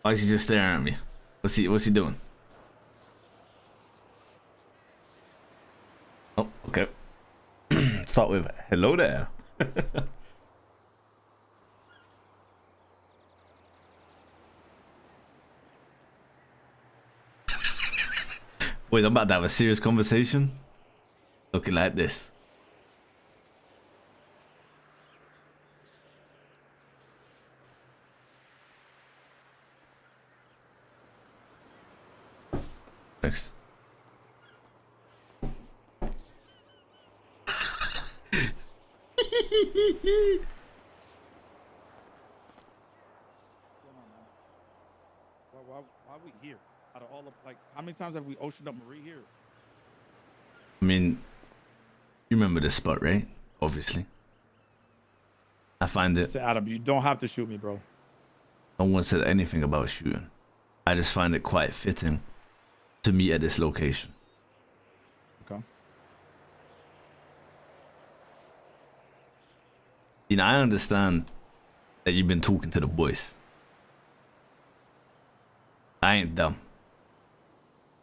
Why is he just staring at me? What's he doing? Oh, okay. Start with hello there. Boys, I'm about to have a serious conversation. Looking like this. Next. Why are we here? Out of all of, like, how many times have we oceaned up Marie here? I mean, you remember this spot, right? Obviously. I find it. Listen, Adam, you don't have to shoot me, bro. No one said anything about shooting. I just find it quite fitting to meet at this location. Okay. You know, I understand that you've been talking to the boys. I ain't dumb.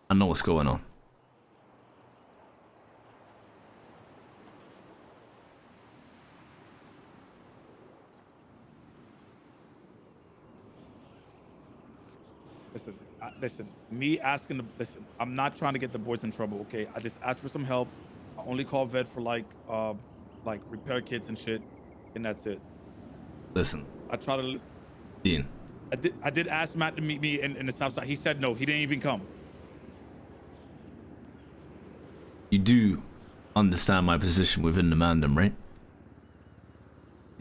I know what's going on. Listen, me asking listen, I'm not trying to get the boys in trouble, okay? I just asked for some help. I only call vet for like repair kits and shit, and that's it. Listen, I try to Dean. I did ask Matt to meet me in the south side. He said no, he didn't even come. You do understand my position within the Mandem, right?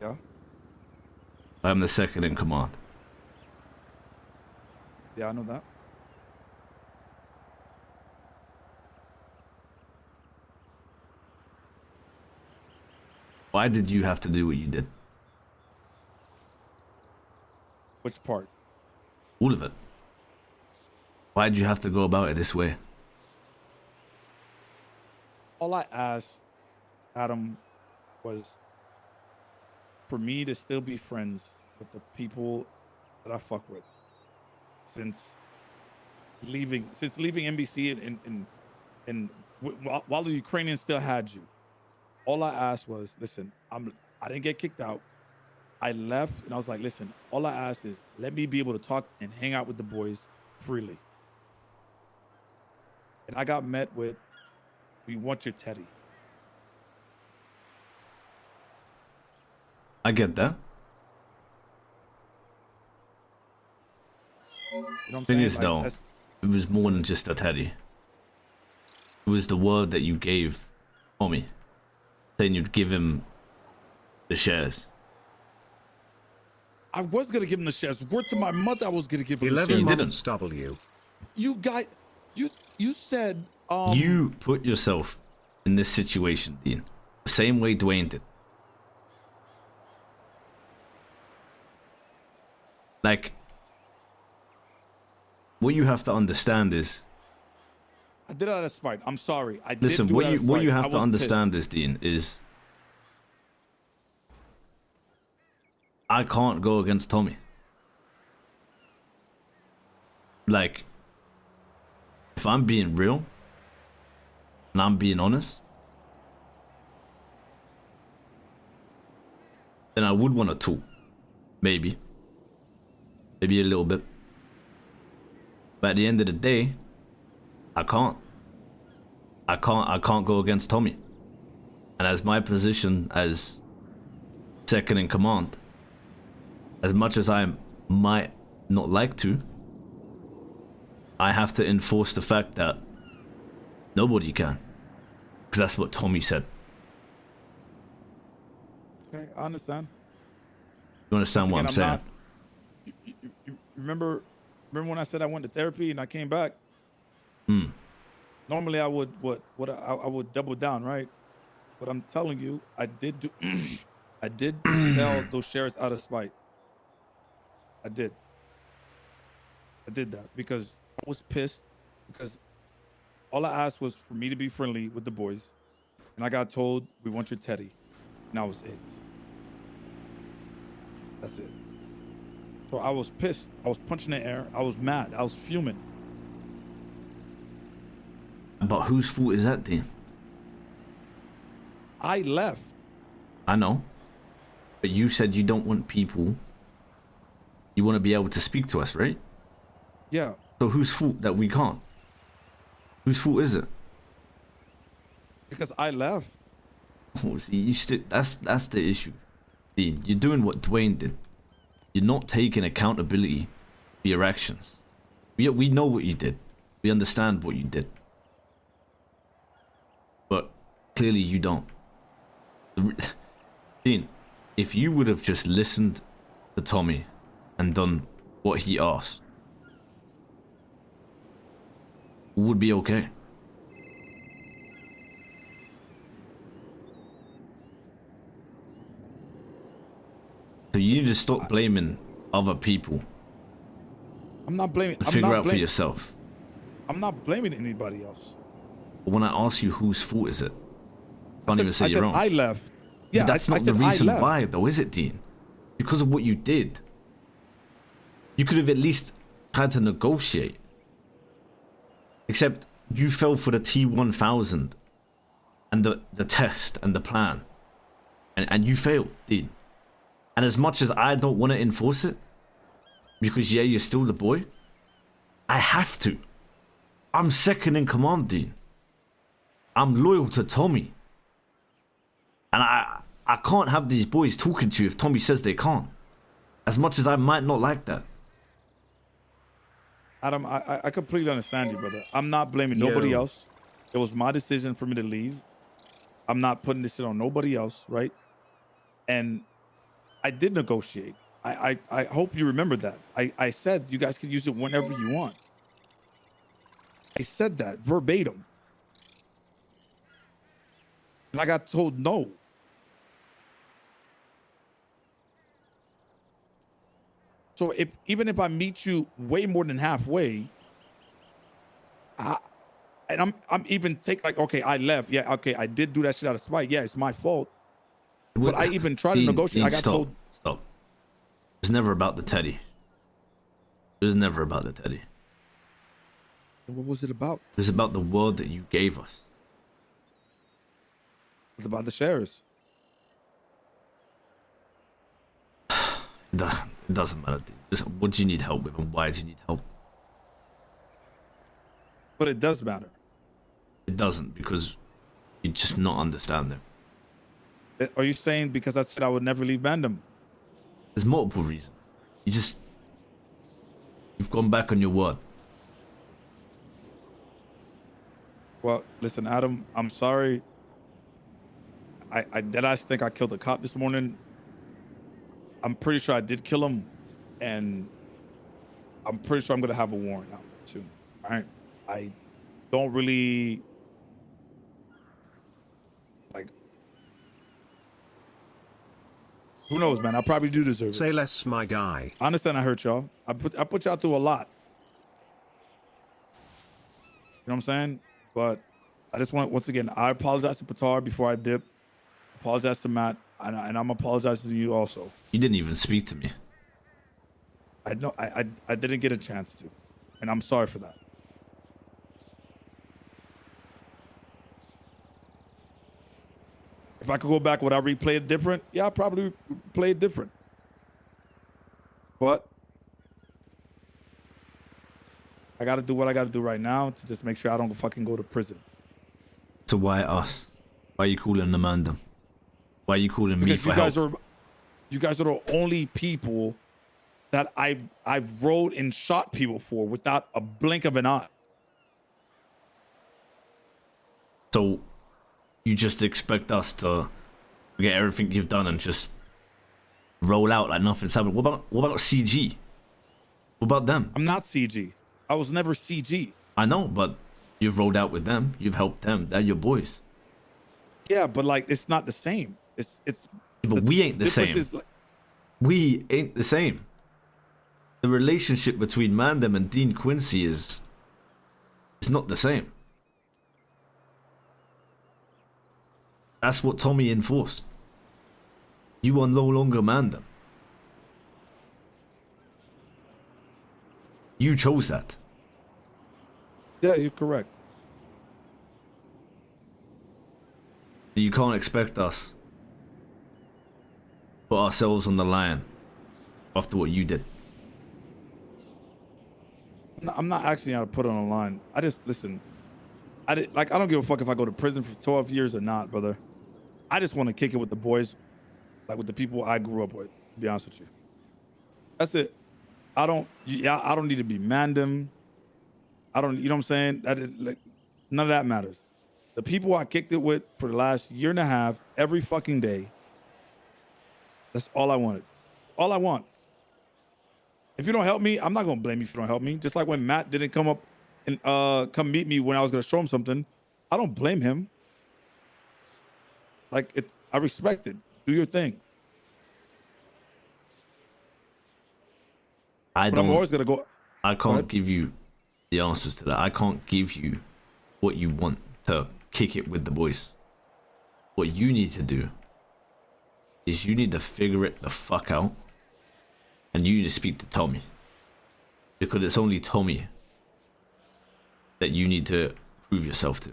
Yeah. I'm the second in command. Yeah, I know that. Why did you have to do what you did? Which part? All of it. Why did you have to go about it this way? All I asked Adam was for me to still be friends with the people that I fuck with since leaving NBC and while the Ukrainians still had you. All I asked was, listen, I didn't get kicked out. I left and I was like, listen, all I ask is let me be able to talk and hang out with the boys freely. And I got met with, we want your Teddy. I get that. You know what I'm Thing saying? is, though, it was more than just a teddy. It was the word that you gave Tommy, saying you'd give him the shares. I was gonna give him the shares. Word to my mother, I was gonna give him 11 the shares. months W. You guys, you said You put yourself in this situation, Dean, the same way Dwayne did. Like, what you have to understand is, I did it out of spite. I'm sorry. I listen. did do it out of spite. What you have to understand pissed. is, Dean, is I can't go against Tommy. Like, if I'm being real and I'm being honest, then I would want to talk. Maybe a little bit. But at the end of the day, I can't go against Tommy. And as my position as second in command, as much as I might not like to, I have to enforce the fact that nobody can. Because that's what Tommy said. Okay, I understand. You understand what I'm saying? Not, you remember when I said I went to therapy and I came back? Normally I would I would double down, right? But I'm telling you, I did do I did sell those shares out of spite. I did that because I was pissed because all I asked was for me to be friendly with the boys, and I got told we want your Teddy, and that was it. That's it. So I was pissed. I was punching the air. I was mad. I was fuming. But whose fault is that then? I left. I know. But you said you don't want people. You want to be able to speak to us, right? Yeah. So whose fault that we can't? Whose fault is it? Because I left. Oh, see, you still, that's the issue. Dean, you're doing what Dwayne did. You're not taking accountability for your actions. We know what you did. We understand what you did. But clearly you don't. Dean, if you would have just listened to Tommy and done what he asked, it would be okay. So you need to stop blaming other people I'm not blaming. and I'm figure not out for blaming. yourself. I'm not blaming anybody else. But when I ask you whose fault is it, I can't even say I you're said wrong. I left. Yeah, But that's not I the said I reason left. why, though, is it, Dean? Because of what you did. You could have at least tried to negotiate. Except you fell for the T-1000 and the test and the plan. And you failed, Dean. And as much as I don't want to enforce it, because yeah, you're still the boy, I have to. I'm second in command, Dean. I'm loyal to Tommy. And I can't have these boys talking to you if Tommy says they can't. As much as I might not like that. Adam, I completely understand you, brother. I'm not blaming nobody Yo. else. It was my decision for me to leave. I'm not putting this shit on nobody else, right? And I did negotiate. I hope you remember that. I said you guys can use it whenever you want. I said that verbatim. And I got told no. So even if I meet you way more than halfway, I'm even like, okay, I left. Yeah, okay, I did do that shit out of spite. Yeah, it's my fault. But I even tried to negotiate. I got told. Stop. It was never about the teddy. It was never about the teddy. What was it about? It was about the world that you gave us. It was about the shares. It doesn't matter. Dude. What do you need help with and why do you need help? But it does matter. It doesn't because you're just not understanding. Are you saying because I said I would never leave Bandom? There's multiple reasons. You've gone back on your word. Well, listen, Adam, I'm sorry. I think I killed a cop this morning. I'm pretty sure I did kill him, and I'm pretty sure I'm gonna have a warrant out soon. All right, I don't really like. Who knows, man? I probably do deserve it. Say less, my guy. I understand I hurt y'all. I put y'all through a lot. You know what I'm saying? But I just want, once again, I apologize to Patar before I dip. Apologize to Matt, and I'm apologizing to you also. You didn't even speak to me. I know I didn't get a chance to, and I'm sorry for that. If I could go back, would I replay it different? Yeah, I probably play it different. But I got to do what I got to do right now to just make sure I don't fucking go to prison. So why us? Why are you calling the man them? Why are you calling me Because for help? you guys are the only people that I've rode and shot people for without a blink of an eye. So you just expect us to forget everything you've done and just roll out like nothing's happened? What about CG? What about them? I'm not CG. I was never CG. I know, but you've rolled out with them. You've helped them. They're your boys. Yeah, but like it's not the same. It's But we ain't the difference same. is, like, We ain't the same. The relationship between Mandem and Dean Quincy is not the same. That's what Tommy enforced. You are no longer Mandem. You chose that. Yeah, you're correct. You can't expect us to put ourselves on the line after what you did. I'm not asking you how to put it on the line. I just listen. I don't give a fuck if I go to prison for 12 years or not, brother. I just want to kick it with the boys, like with the people I grew up with. To be honest with you, that's it. I don't need to be mandem. You know what I'm saying? Like, none of that matters. The people I kicked it with for the last year and a half, every fucking day. That's all I wanted. All I want. If you don't help me, I'm not gonna blame you if you don't help me. Just like when Matt didn't come up and come meet me when I was gonna show him something, I don't blame him. Like I respect it. Do your thing. But I'm always gonna go. I can't give you the answers to that. I can't give you what you want to kick it with the boys. What you need to do is you need to figure it the fuck out, and you need to speak to Tommy, because it's only Tommy that you need to prove yourself to.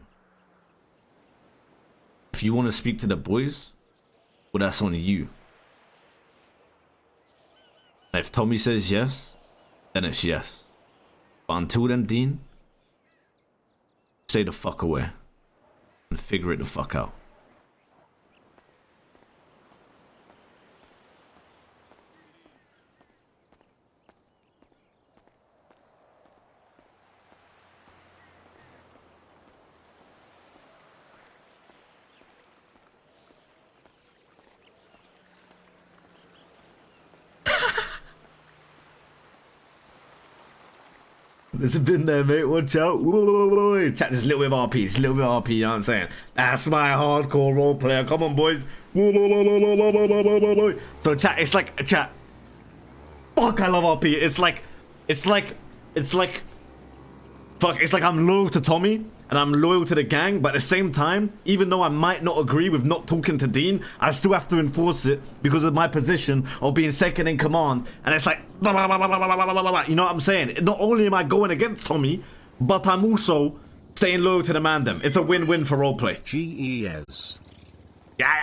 If you want to speak to the boys, well, that's on you. And if Tommy says yes, then it's yes. But until then, Dean, stay the fuck away and figure it the fuck out. It's been there, mate. Watch out. Chat, just a little bit of RP. Just a little bit of RP, you know what I'm saying? That's my hardcore role player. Come on, boys. So, chat, it's like, chat. Fuck, I love RP. It's like, fuck, it's like I'm loyal to Tommy and I'm loyal to the gang, but at the same time, even though I might not agree with not talking to Dean, I still have to enforce it because of my position of being second in command. And it's like, you know what I'm saying? Not only am I going against Tommy, but I'm also staying loyal to the mandem. It's a win-win for roleplay. GES. Yeah.